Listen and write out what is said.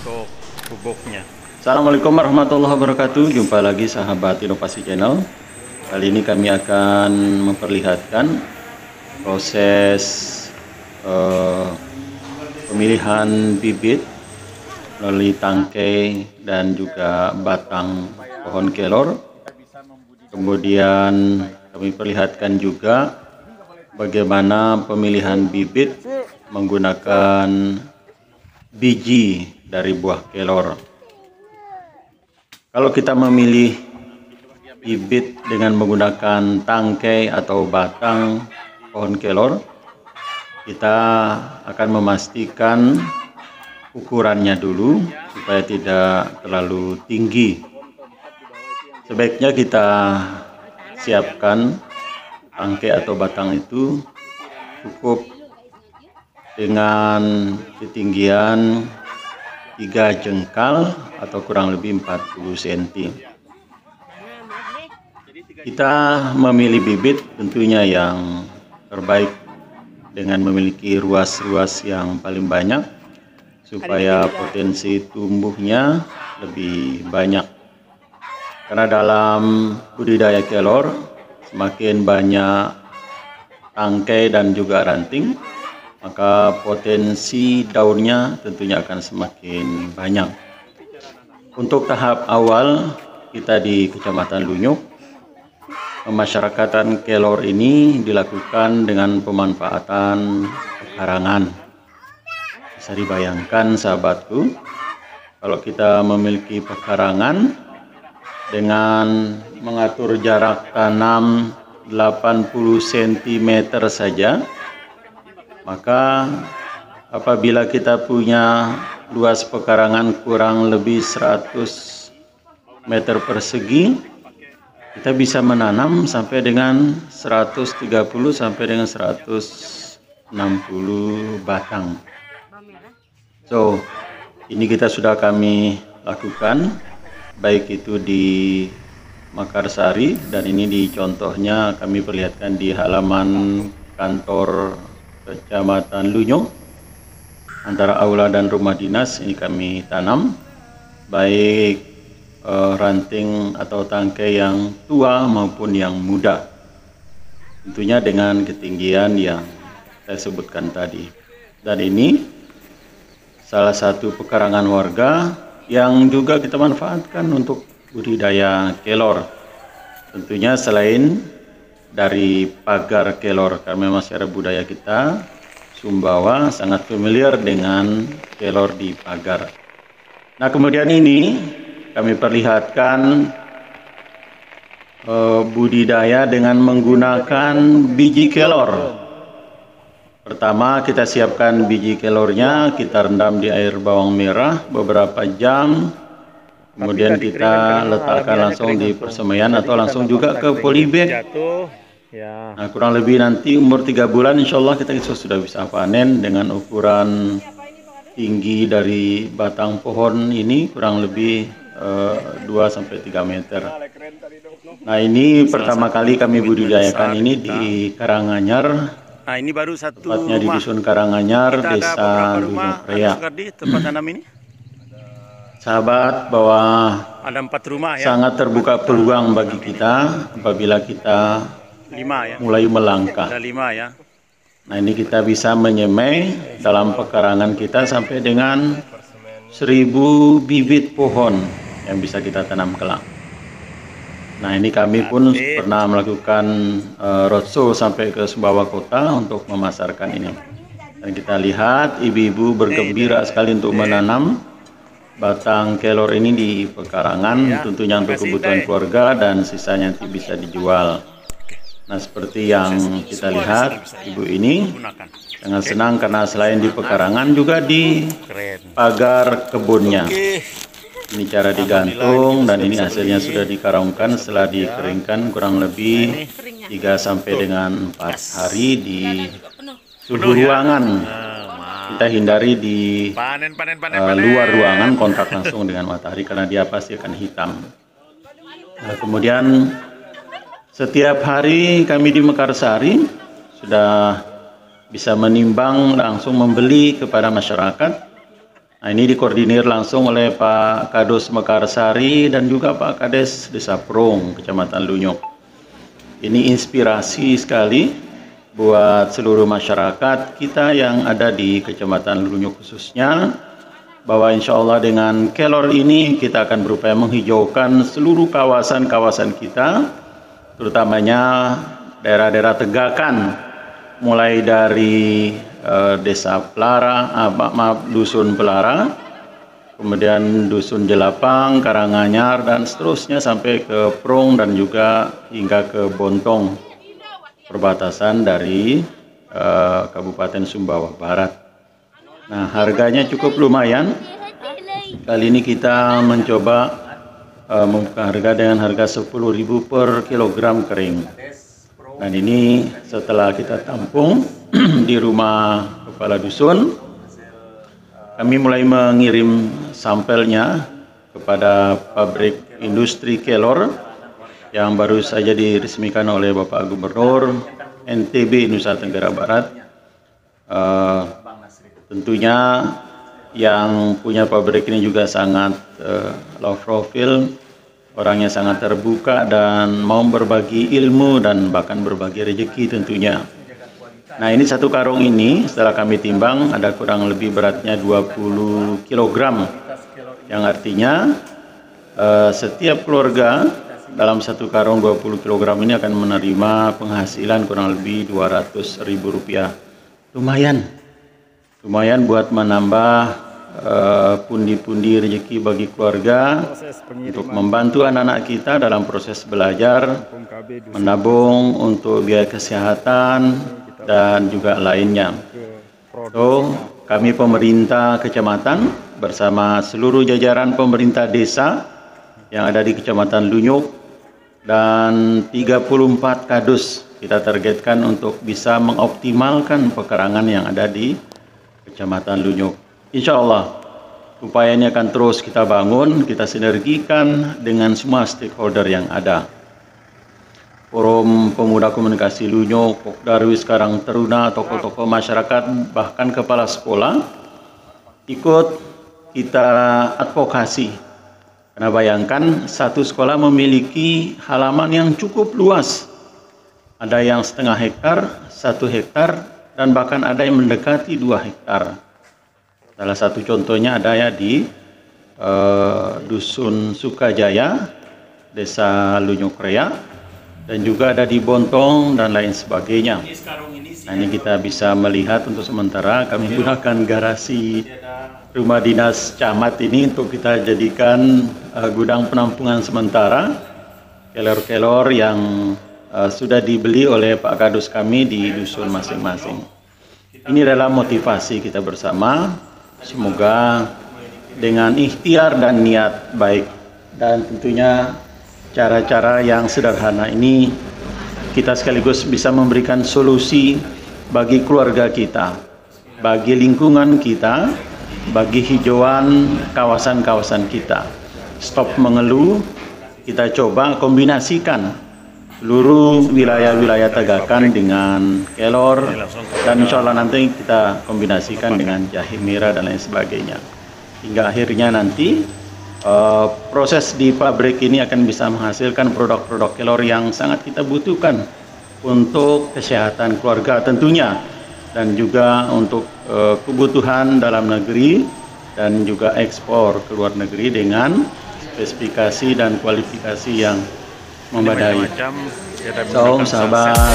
untuk bubuknya. Assalamualaikum warahmatullahi wabarakatuh. Jumpa lagi sahabat Inovasi Channel. Kali ini kami akan memperlihatkan proses pemilihan bibit melalui tangkai dan juga batang pohon kelor. Kemudian kami perlihatkan juga bagaimana pemilihan bibit menggunakan biji dari buah kelor. Kalau kita memilih bibit dengan menggunakan tangkai atau batang pohon kelor, kita akan memastikan ukurannya dulu supaya tidak terlalu tinggi. Sebaiknya kita siapkan tangkai atau batang itu cukup dengan ketinggian 3 jengkal atau kurang lebih 40 cm. Kita memilih bibit tentunya yang terbaik dengan memiliki ruas-ruas yang paling banyak supaya potensi tumbuhnya lebih banyak. Karena dalam budidaya kelor semakin banyak tangkai dan juga ranting, maka potensi daunnya tentunya akan semakin banyak. Untuk tahap awal kita di Kecamatan Lunyuk, pemasyarakatan kelor ini dilakukan dengan pemanfaatan pekarangan. Bisa dibayangkan sahabatku, kalau kita memiliki pekarangan dengan mengatur jarak tanam 80 cm saja, maka apabila kita punya luas pekarangan kurang lebih 100 meter persegi, kita bisa menanam sampai dengan 130 sampai dengan 160 batang. So, ini kita sudah kami lakukan, baik itu di Makarsari, dan ini di contohnya kami perlihatkan di halaman kantor Kecamatan Lunyuk. Antara aula dan rumah dinas ini kami tanam, baik ranting atau tangkai yang tua maupun yang muda, tentunya dengan ketinggian yang saya sebutkan tadi. Dan ini salah satu pekarangan warga yang juga kita manfaatkan untuk budidaya kelor. Tentunya selain dari pagar kelor, karena masyarakat budaya kita Sumbawa sangat familiar dengan kelor di pagar. Nah, kemudian ini kami perlihatkan budidaya dengan menggunakan biji kelor. Pertama, kita siapkan biji kelornya, kita rendam di air bawang merah beberapa jam. Kemudian kita letakkan langsung di persemaian atau langsung juga ke polybag. Nah, kurang lebih nanti umur 3 bulan insya Allah kita sudah bisa panen dengan ukuran tinggi dari batang pohon ini kurang lebih 2-3 meter. Nah, ini pertama kali kami budidayakan ini di Karanganyar. Nah, ini baru satu tepatnya di rumah. Dusun Karanganyar, Desa Lunyuk Raya. Tempat tanam ini Sahabat, bahwa ada 4 rumah ya. sangat terbuka peluang bagi kita apabila kita 5 ya. mulai melangkah. Ada 5 ya. Nah, ini kita bisa menyemai dalam pekarangan kita sampai dengan 1000 bibit pohon yang bisa kita tanam kelak. Nah, ini kami pun pernah melakukan roadshow sampai ke Sumbawa Kota untuk memasarkan ini. Dan kita lihat ibu-ibu bergembira sekali untuk menanam batang kelor ini di pekarangan, tentunya untuk kebutuhan keluarga dan sisanya nanti bisa dijual. Nah, seperti yang kita lihat, ibu ini sangat senang karena selain di pekarangan juga di pagar kebunnya. Ini cara digantung, dan ini hasilnya sudah dikarungkan setelah dikeringkan kurang lebih 3 sampai dengan 4 hari di suhu ruangan. Kita hindari di luar ruangan kontak langsung dengan matahari karena dia pasti akan hitam. Nah, kemudian setiap hari kami di Mekarsari sudah bisa menimbang langsung membeli kepada masyarakat. Nah, ini dikoordinir langsung oleh Pak Kadus Mekarsari dan juga Pak Kades Desa Prung, Kecamatan Lunyuk. Ini inspirasi sekali buat seluruh masyarakat kita yang ada di Kecamatan Lunyuk khususnya, bahwa insya Allah dengan kelor ini kita akan berupaya menghijaukan seluruh kawasan-kawasan kita, terutamanya daerah-daerah tegakan, mulai dari Desa Pelara, Dusun Pelara, kemudian Dusun Jelapang, Karanganyar, dan seterusnya sampai ke Prung dan juga hingga ke Bontong, perbatasan dari Kabupaten Sumbawa Barat. Nah, harganya cukup lumayan. Kali ini kita mencoba membuka harga dengan harga 10.000 per kilogram kering. Dan ini setelah kita tampung di rumah kepala dusun, kami mulai mengirim sampelnya kepada pabrik industri kelor yang baru saja diresmikan oleh Bapak Gubernur NTB Nusa Tenggara Barat. Tentunya yang punya pabrik ini juga sangat low profile, orangnya sangat terbuka dan mau berbagi ilmu dan bahkan berbagi rezeki tentunya. Nah, ini satu karung ini setelah kami timbang ada kurang lebih beratnya 20 kg, yang artinya setiap keluarga dalam satu karung 20 kg ini akan menerima penghasilan kurang lebih Rp200.000. Lumayan buat menambah pundi-pundi rezeki bagi keluarga, untuk membantu anak-anak kita dalam proses belajar, menabung untuk biaya kesehatan, dan juga lainnya. So, kami pemerintah kecamatan bersama seluruh jajaran pemerintah desa yang ada di Kecamatan Lunyuk dan 34 kadus kita targetkan untuk bisa mengoptimalkan pekarangan yang ada di Kecamatan Lunyuk. Insya Allah, upaya ini akan terus kita bangun, kita sinergikan dengan semua stakeholder yang ada. Forum Pemuda Komunikasi Lunyuk, Pokdarwis Karang Taruna, tokoh-tokoh masyarakat, bahkan kepala sekolah ikut kita advokasi. Karena bayangkan satu sekolah memiliki halaman yang cukup luas. Ada yang setengah hektar, 1 hektar, dan bahkan ada yang mendekati 2 hektar. Salah satu contohnya ada ya di Dusun Sukajaya, Desa Lunyuk Raya, dan juga ada di Bontong dan lain sebagainya. Nah, ini kita bisa melihat untuk sementara kami gunakan garasi rumah dinas camat ini untuk kita jadikan gudang penampungan sementara kelor-kelor yang sudah dibeli oleh Pak Kadus kami di dusun masing-masing. Ini adalah motivasi kita bersama. Semoga dengan ikhtiar dan niat baik dan tentunya cara-cara yang sederhana ini kita sekaligus bisa memberikan solusi bagi keluarga kita, bagi lingkungan kita, bagi hijauan kawasan-kawasan kita. Stop mengeluh, kita coba kombinasikan seluruh wilayah-wilayah tegakan dengan kelor, dan insya Allah nanti kita kombinasikan dengan jahe merah dan lain sebagainya. Hingga akhirnya nanti proses di pabrik ini akan bisa menghasilkan produk-produk kelor yang sangat kita butuhkan untuk kesehatan keluarga tentunya, dan juga untuk kebutuhan dalam negeri dan juga ekspor ke luar negeri dengan spesifikasi dan kualifikasi yang memadai. Macam-macam, So, sahabat